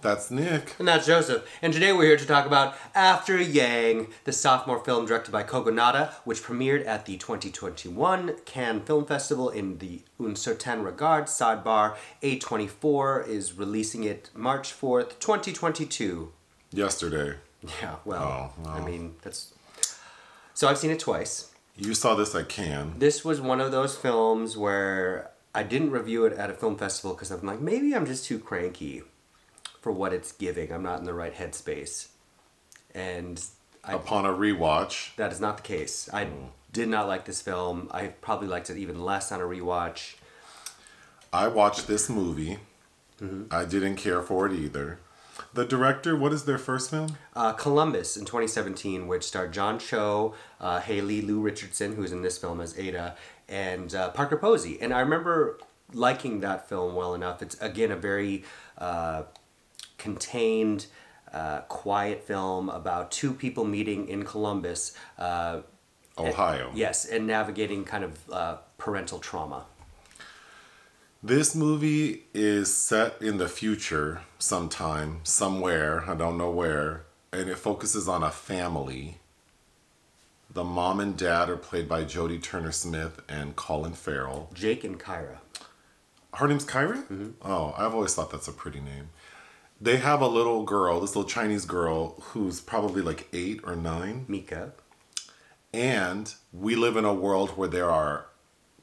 That's Nick. And that's Joseph. And today we're here to talk about After Yang, the sophomore film directed by Kogonada, which premiered at the 2021 Cannes Film Festival in the Un Certain Regard sidebar. A24 is releasing it March 4th, 2022. Yesterday. Yeah, well, I mean, that's... So I've seen it twice. You saw this at Cannes. This was one of those films where I didn't review it at a film festival because I'm like, maybe I'm just too cranky for what it's giving. I'm not in the right headspace. And upon a rewatch, that is not the case. I did not like this film. I probably liked it even less on a rewatch. I watched this movie. I didn't care for it either. The director, what is their first film? Columbus in 2017, which starred John Cho, Haley Lu Richardson, who's in this film as Ada, and Parker Posey. And I remember liking that film well enough. It's, again, a very contained, quiet film about two people meeting in Columbus. Ohio. Yes, and navigating kind of parental trauma. This movie is set in the future sometime, somewhere, I don't know where, and it focuses on a family. The mom and dad are played by Jodie Turner-Smith and Colin Farrell. Jake and Kyra. Her name's Kyra? Oh, I've always thought that's a pretty name. They have a little girl, this little Chinese girl, who's probably like 8 or 9. Mika. And we live in a world where there are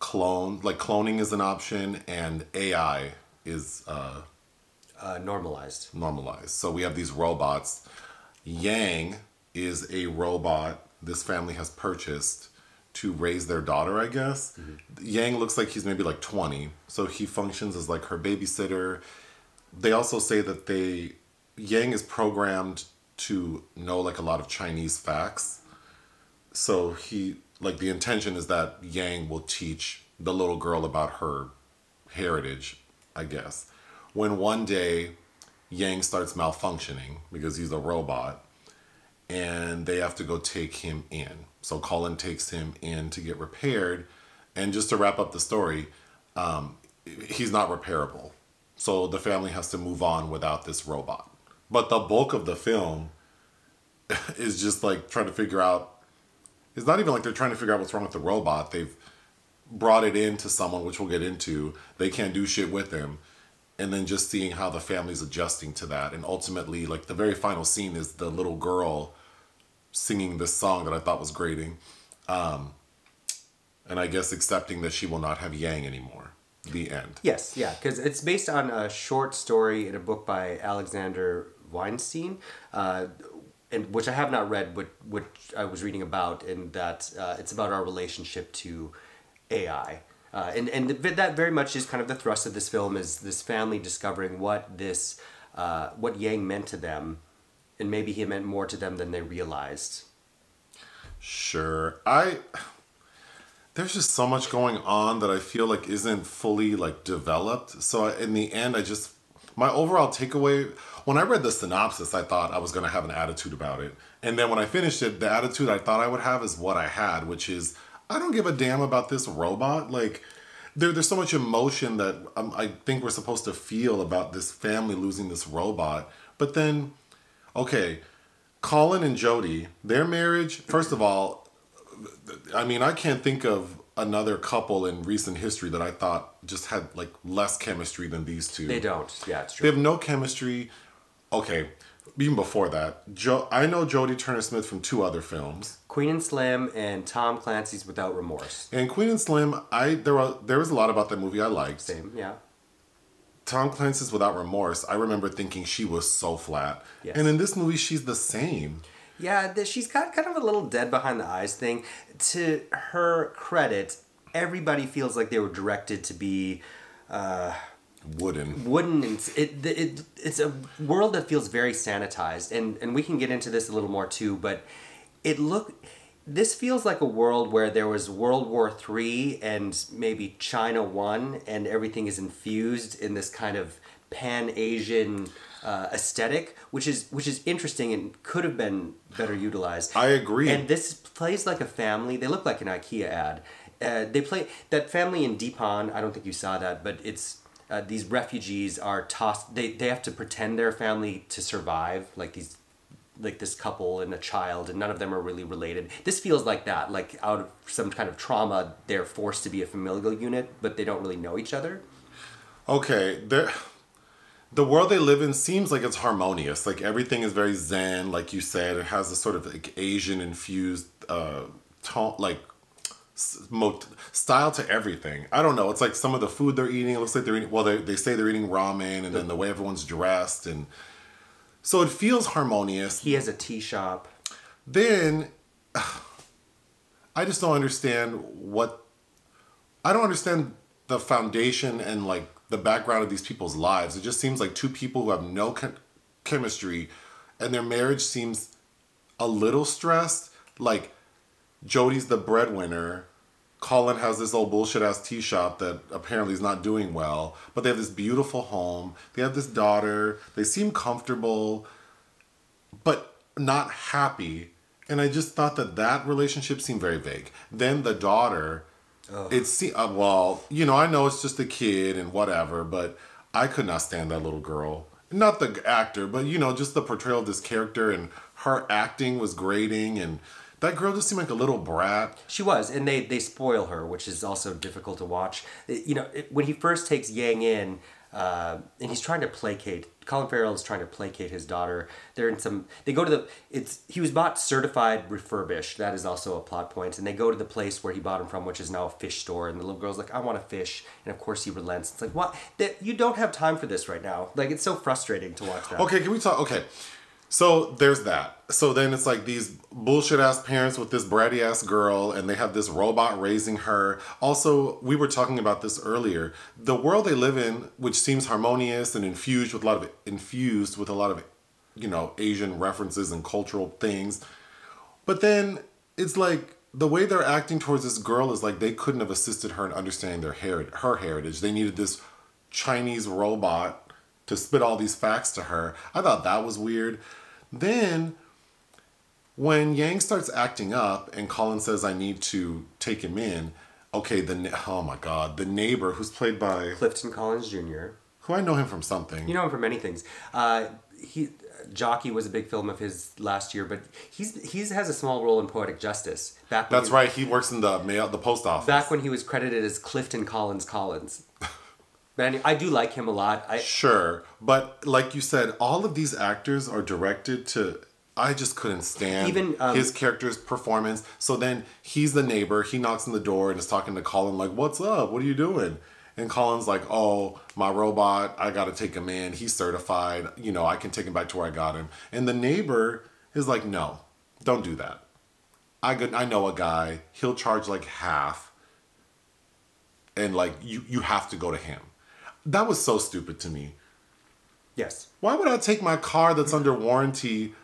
cloning is an option, and AI is normalized. So we have these robots. Yang is a robot this family has purchased to raise their daughter, I guess. Yang looks like he's maybe like 20, so he functions as like her babysitter. They also say that Yang is programmed to know like a lot of Chinese facts. So the intention is that Yang will teach the little girl about her heritage, I guess. When one day Yang starts malfunctioning because he's a robot and they have to go take him in. So Colin takes him in to get repaired. And just to wrap up the story, he's not repairable. So the family has to move on without this robot. But the bulk of the film is just like trying to figure out. It's not even like they're trying to figure out what's wrong with the robot. They've brought it into someone, which we'll get into. They can't do shit with him. And then just seeing how the family's adjusting to that. And ultimately, like, the very final scene is the little girl singing this song that I thought was grating. And I guess accepting that she will not have Yang anymore. The end. Yes, yeah, because it's based on a short story in a book by Alexander Weinstein, and which I have not read, but which I was reading about, and that it's about our relationship to AI. And that very much is kind of the thrust of this film, is this family discovering what Yang meant to them, and maybe he meant more to them than they realized. Sure. There's just so much going on that I feel like isn't fully like developed. So in the end, my overall takeaway, when I read the synopsis, I thought I was going to have an attitude about it. And then when I finished it, the attitude I thought I would have is what I had, which is, I don't give a damn about this robot. Like, there's so much emotion that I think we're supposed to feel about this family losing this robot. But then, okay, Colin and Jodie, their marriage, first of all, I mean, I can't think of another couple in recent history that I thought just had like less chemistry than these two. They don't. Yeah, it's true. They have no chemistry. Okay, even before that, I know Jodie Turner-Smith from 2 other films. Queen and Slim and Tom Clancy's Without Remorse. And Queen and Slim, there was a lot about that movie I liked. Same, yeah. Tom Clancy's Without Remorse, I remember thinking she was so flat. Yes. And in this movie, she's the same. Yeah, she's got kind of a little dead behind the eyes thing. To her credit, everybody feels like they were directed to be wooden. And it's a world that feels very sanitized, and we can get into this a little more too. But this feels like a world where there was World War III and maybe China won, and everything is infused in this kind of Pan-Asian aesthetic, which is interesting and could have been better utilized. I agree. And this plays like a family. They look like an IKEA ad. They play that family in Deepon. I don't think you saw that, but it's these refugees are tossed. They have to pretend they're family to survive. Like this couple and a child, and none of them are really related. This feels like that. Like out of some kind of trauma, they're forced to be a familial unit, but they don't really know each other. Okay, the world they live in seems like it's harmonious. Like everything is very zen, like you said. It has a sort of like Asian infused tone, like style to everything. I don't know. It's like some of the food they're eating. It looks like they're eating. Well, they say they're eating ramen, and then the way everyone's dressed, and so it feels harmonious. He has a tea shop. Then I just don't understand I don't understand the foundation and like the background of these people's lives. It just seems like two people who have no chemistry, and their marriage seems a little stressed. Like Jodie's the breadwinner. Colin has this old bullshit ass tea shop that apparently is not doing well, but they have this beautiful home. They have this daughter. They seem comfortable, but not happy. And I just thought that relationship seemed very vague. Then the daughter, well, you know, I know it's just a kid and whatever, but I could not stand that little girl. Not the actor, but you know, just the portrayal of this character, and her acting was grating, and that girl just seemed like a little brat. She was, and they spoil her, which is also difficult to watch. You know, when he first takes Yang in, and he's trying to placate. Colin Farrell is trying to placate his daughter. They go to he was bought certified refurbished. That is also a plot point. And they go to the place where he bought him from, which is now a fish store. And the little girl's like, I want a fish. And of course he relents. It's like, what? You don't have time for this right now. Like, it's so frustrating to watch that. Okay, can we talk? Okay. So there's that. So then it's like these bullshit ass parents with this bratty ass girl, and they have this robot raising her. Also, we were talking about this earlier. The world they live in, which seems harmonious and infused with a lot of, you know, Asian references and cultural things. But then it's like the way they're acting towards this girl is like they couldn't have assisted her in understanding her heritage. They needed this Chinese robot to spit all these facts to her. I thought that was weird. Then when Yang starts acting up and Colin says, I need to take him in. Okay, oh my God, the neighbor who's played by Clifton Collins Jr. Who I know him from something. You know him from many things. Jockey was a big film of his last year, but he has a small role in Poetic Justice. That's right. He works in the post office. Back when he was credited as Clifton Collins. But anyway, I do like him a lot. Sure. But like you said, all of these actors are directed to... I just couldn't stand even his character's performance. So then he's the neighbor. He knocks on the door and is talking to Colin like, what's up? What are you doing? And Colin's like, oh, my robot, I got to take him in. He's certified. You know, I can take him back to where I got him. And the neighbor is like, no, don't do that. I know a guy. He'll charge like half. And like, you have to go to him. That was so stupid to me. Yes. Why would I take my car that's under warranty?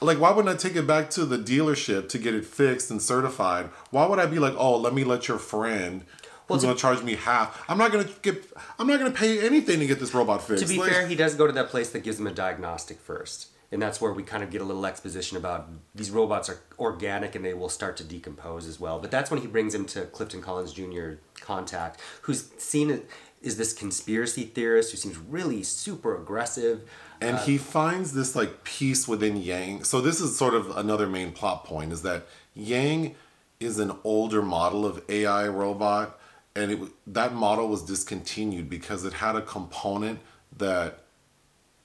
Like, why wouldn't I take it back to the dealership to get it fixed and certified? Why would I be like, oh, let me let your friend who's going to charge me half? I'm not going to pay anything to get this robot fixed. To be fair, he does go to that place that gives him a diagnostic first. And that's where we kind of get a little exposition about these robots are organic and they will start to decompose as well. But that's when he brings him to Clifton Collins Jr. Contact, who's seen is this conspiracy theorist who seems really super aggressive. And he finds this like peace within Yang. So this is sort of another main plot point, is that Yang is an older model of AI robot, and that model was discontinued because it had a component that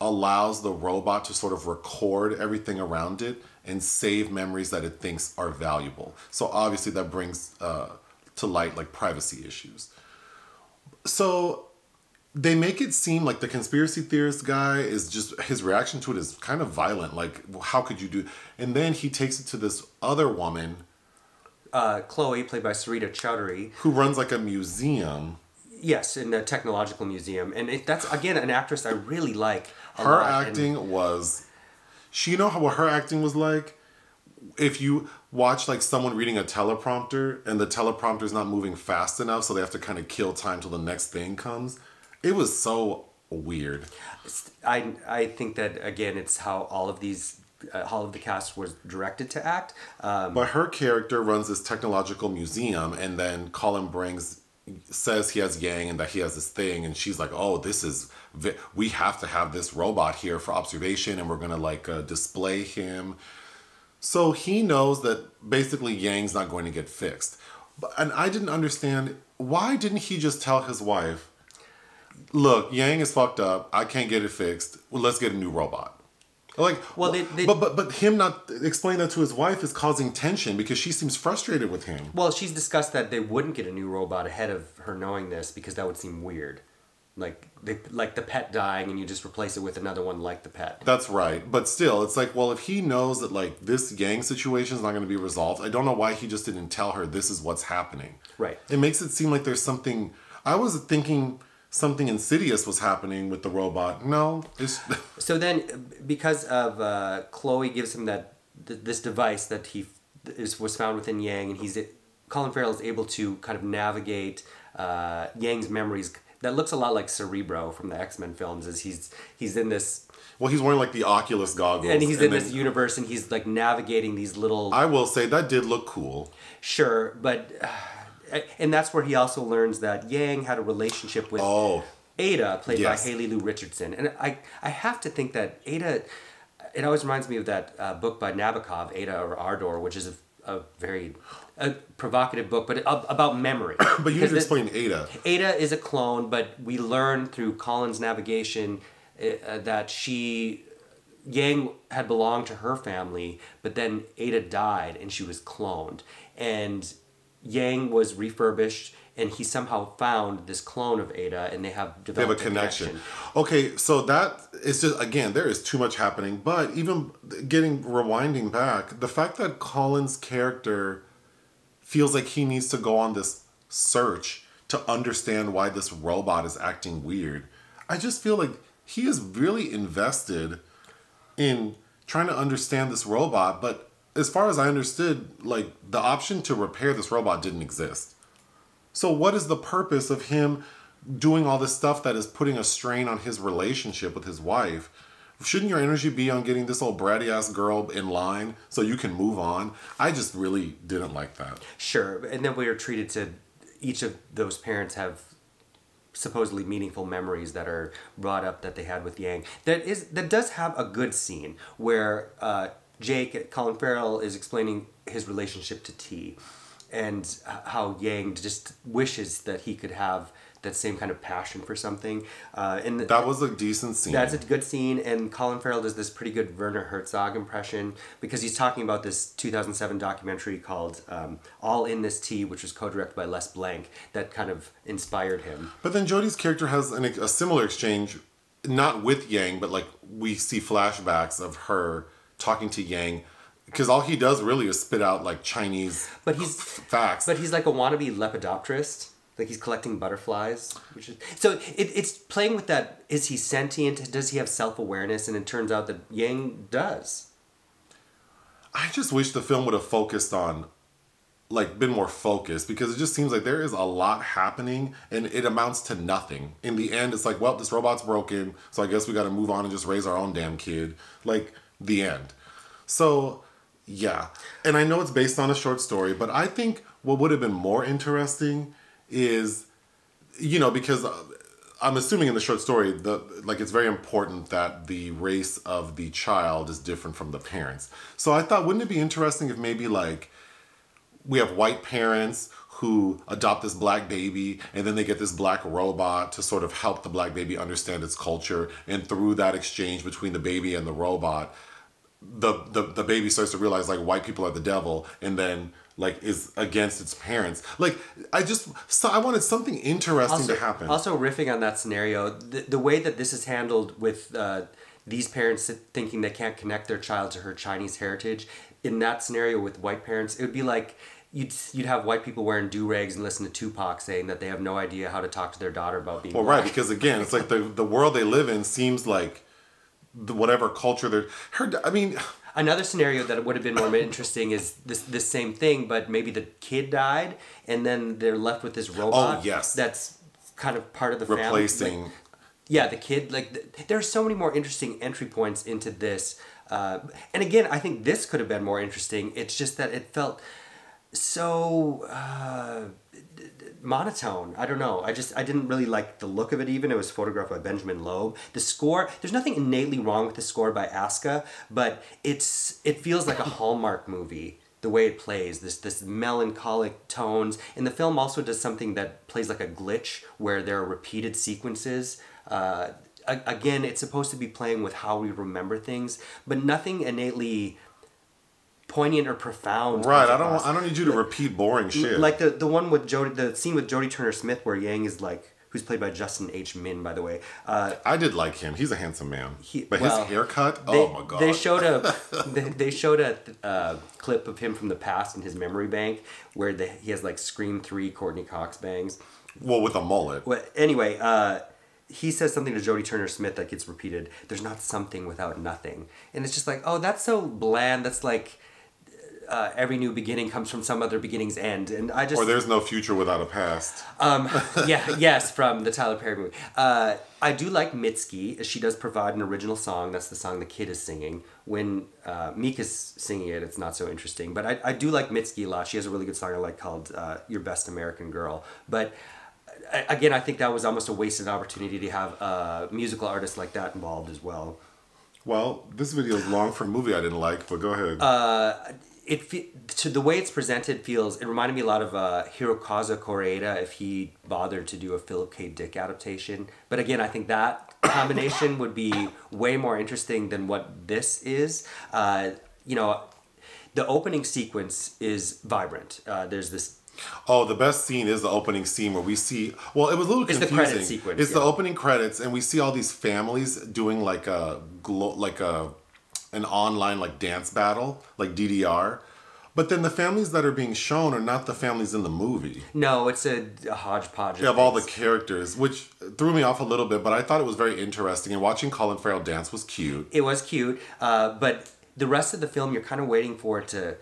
allows the robot to sort of record everything around it and save memories that it thinks are valuable. So obviously that brings to light like privacy issues. So they make it seem like the conspiracy theorist guy is just, his reaction to it is kind of violent. Like, how could you do? And then he takes it to this other woman. Chloe, played by Sarita Choudhury. Who runs like a museum. Yes, in a technological museum. And that's, again, an actress I really like a lot. Her acting was... You know what her acting was like? If you watch like someone reading a teleprompter and the teleprompter is not moving fast enough, so they have to kind of kill time till the next thing comes. It was so weird. I think that, again, it's how all of these... all of the cast was directed to act. But her character runs this technological museum, and then Colin brings says he has Yang and that he has this thing, and she's like, oh, we have to have this robot here for observation, and we're gonna like display him. So he knows that basically Yang's not going to get fixed. And I didn't understand, why didn't he just tell his wife, look, Yang is fucked up, I can't get it fixed, well, let's get a new robot. Like, well, but him not explaining that to his wife is causing tension because she seems frustrated with him. Well, she's discussed that they wouldn't get a new robot ahead of her knowing this because that would seem weird. Like the pet dying and you just replace it with another one like the pet. That's right. But still, it's like, well, if he knows that like this Yang situation is not going to be resolved, I don't know why he just didn't tell her this is what's happening. Right. It makes it seem like there's something, I was thinking something insidious was happening with the robot. No. So then, because of Chloe gives him this device that was found within Yang, and Colin Farrell is able to kind of navigate Yang's memories. That looks a lot like Cerebro from the X-Men films. As he's in this. Well, he's wearing like the Oculus goggles, and he's in this universe, and he's like navigating these little. I will say that did look cool. Sure, but. And that's where he also learns that Yang had a relationship with Ada, played by Lu Richardson. And I have to think that Ada, it always reminds me of that book by Nabokov, Ada or Ardor, which is a very provocative book, but about memory. But you need to explain Ada. Ada is a clone, but we learn through Colin's navigation that Yang had belonged to her family, but then Ada died and she was cloned. And Yang was refurbished, and he somehow found this clone of Ada, and they have developed a connection. Okay, so that is just, again, there is too much happening. But even rewinding back, the fact that Colin's character feels like he needs to go on this search to understand why this robot is acting weird, I just feel like he is really invested in trying to understand this robot, but as far as I understood, like, the option to repair this robot didn't exist. So what is the purpose of him doing all this stuff that is putting a strain on his relationship with his wife? Shouldn't your energy be on getting this old bratty ass girl in line so you can move on? I just really didn't like that. Sure, and then we are treated to each of those parents have supposedly meaningful memories that are brought up that they had with Yang. That does have a good scene where Jake, Colin Farrell, is explaining his relationship to T and how Yang just wishes that he could have that same kind of passion for something. And that was a decent scene. That's a good scene, and Colin Farrell does this pretty good Werner Herzog impression because he's talking about this 2007 documentary called All in This Tea, which was co-directed by Les Blank, that kind of inspired him. But then Jodie's character has a similar exchange, not with Yang, but like we see flashbacks of her talking to Yang, because all he does really is spit out like Chinese facts. But he's like a wannabe lepidopterist. Like he's collecting butterflies, so it's playing with that. Is he sentient? Does he have self-awareness? And it turns out that Yang does. I just wish the film would have focused on, like, been more focused, because it just seems like there is a lot happening and it amounts to nothing. In the end, it's like, well, this robot's broken, so I guess we got to move on and just raise our own damn kid. Like, the end. So, yeah. And I know it's based on a short story, but I think what would have been more interesting is, you know, because I'm assuming in the short story, it's very important that the race of the child is different from the parents. So I thought, wouldn't it be interesting if maybe, like, we have white parents who adopt this black baby, and then they get this black robot to sort of help the black baby understand its culture, and through that exchange between the baby and the robot, the baby starts to realize, like, white people are the devil, and then, like, is against its parents. Like, I wanted something interesting to happen. Also, riffing on that scenario, the way that this is handled with these parents thinking they can't connect their child to her Chinese heritage, in that scenario with white parents, it would be like you'd have white people wearing do-rags and listen to Tupac saying that they have no idea how to talk to their daughter about being black. Right, because again, it's like the world they live in seems like whatever culture they're... Another scenario that would have been more interesting is this same thing, but maybe the kid died, and then they're left with this robot. Oh, yes. That's kind of part of the replacing. Family. Yeah, the kid. There are so many more interesting entry points into this. And again, I think this could have been more interesting. It's just that it felt so monotone. I don't know. I didn't really like the look of it even. It was photographed by Benjamin Loeb. The score, there's nothing innately wrong with the score by Aska, but it feels like a Hallmark movie. The way it plays, this melancholic tones. And the film also does something that plays like a glitch where there are repeated sequences. Again, it's supposed to be playing with how we remember things, but nothing innately poignant or profound. Right, I don't need you to repeat boring shit. Like the one with Jodie, the scene with Jodie Turner-Smith where Yang is like, who's played by Justin H. Min, by the way. I did like him. He's a handsome man. But his haircut, oh my god. They showed a clip of him from the past in his memory bank where he has like Scream 3 Courtney Cox bangs. Well, with a mullet. Well, anyway, he says something to Jodie Turner-Smith that gets repeated. There's not something without nothing. And it's just like, oh, that's so bland. That's like... every new beginning comes from some other beginning's end, and I just... Or there's no future without a past. Yes, from the Tyler Perry movie. I do like Mitski. She does provide an original song. That's the song the kid is singing. When Mika's singing it, it's not so interesting. But I do like Mitski a lot. She has a really good song I like called Your Best American Girl. But again, I think that was almost a wasted opportunity to have a musical artist like that involved as well. Well, this video is long for a movie I didn't like, but go ahead. The way it's presented it reminded me a lot of Hirokazu Koreeda if he bothered to do a Philip K. Dick adaptation. But again, I think that combination would be way more interesting than what this is. The opening sequence is vibrant. There's this... Oh, the best scene is the opening scene where we see... Well, it was a little confusing. It's the credit sequence. It's the opening credits, and we see all these families doing like an online like dance battle, like DDR. But then the families that are being shown are not the families in the movie. No, it's a hodgepodge of all the characters, which threw me off a little bit, but I thought it was very interesting. And watching Colin Farrell dance was cute. It was cute, but the rest of the film, you're kind of waiting for it to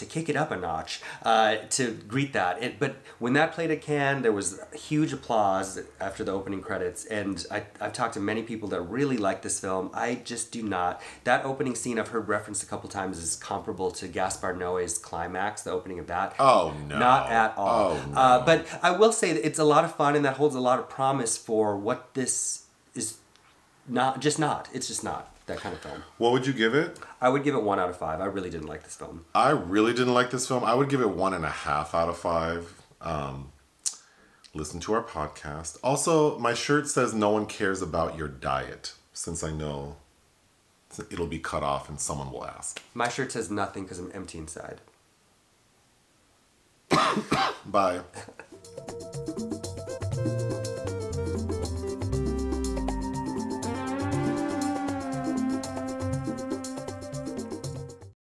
kick it up a notch, to greet that. But when that played at Cannes, there was huge applause after the opening credits, and I've talked to many people that really like this film. I just do not. That opening scene I've heard referenced a couple times is comparable to Gaspar Noé's Climax, the opening of that. Oh, no. Not at all. Oh, no. But I will say that it's a lot of fun, and that holds a lot of promise for what this is not. It's just not that kind of film. What would you give it? I would give it 1 out of 5. I really didn't like this film. I really didn't like this film. I would give it 1.5 out of 5. Listen to our podcast. Also, my shirt says no one cares about your diet, since I know it'll be cut off and someone will ask. My shirt says nothing because I'm empty inside. Bye.